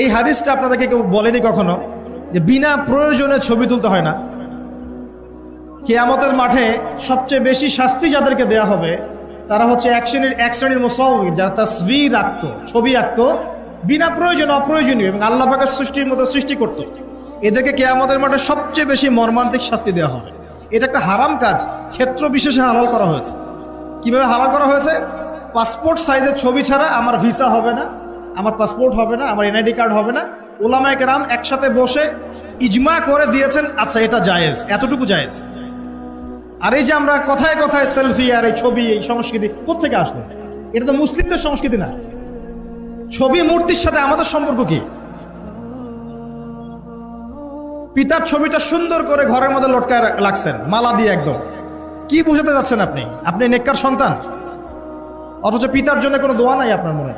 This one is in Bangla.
এই হাদিসটা আপনাদেরকে কেউ বলেনি কখনো যে বিনা প্রয়োজনে ছবি তুলতে হয় না? কিয়ামতের মাঠে সবচেয়ে বেশি শাস্তি যাদেরকে দেয়া হবে তারা হচ্ছে এক শ্রেণীর মুসাউয়ির, যারা তাসবির আঁকতো, ছবি আঁকতো বিনা প্রয়োজনে, অপ্রয়োজনীয়, এবং আল্লাহ পাকের সৃষ্টির মতো সৃষ্টি করত। এদেরকে কিয়ামতের মাঠে সবচেয়ে বেশি মর্মান্তিক শাস্তি দেওয়া হবে। এটা একটা হারাম কাজ, ক্ষেত্র বিশেষে হালাল করা হয়েছে। কিভাবে হালাল করা হয়েছে? পাসপোর্ট সাইজের ছবি ছাড়া আমার ভিসা হবে না, আমার পাসপোর্ট হবে না, আমার এনআইডি কার্ড হবে না। ওলামায়ে কেরাম একসাথে বসে ইজমা করে দিয়েছেন, আচ্ছা এটা জায়েজ, এতটুকু জায়েজ। আর এই যে আমরা কথায় কথায় সেলফি আর এই ছবি, এই সংস্কৃতি কোত্থেকে আসলো? এটা তো মুসলিমদের সংস্কৃতি না। ছবি মূর্তির সাথে আমাদের সম্পর্ক কি? পিতার ছবিটা সুন্দর করে ঘরের মধ্যে লটকায় রাখছেন মালা দিয়ে, একদম কি বুঝাতে যাচ্ছেন আপনি? আপনি নেককার সন্তান, অথচ পিতার জন্য কোনো দোয়া নাই আপনার মনে।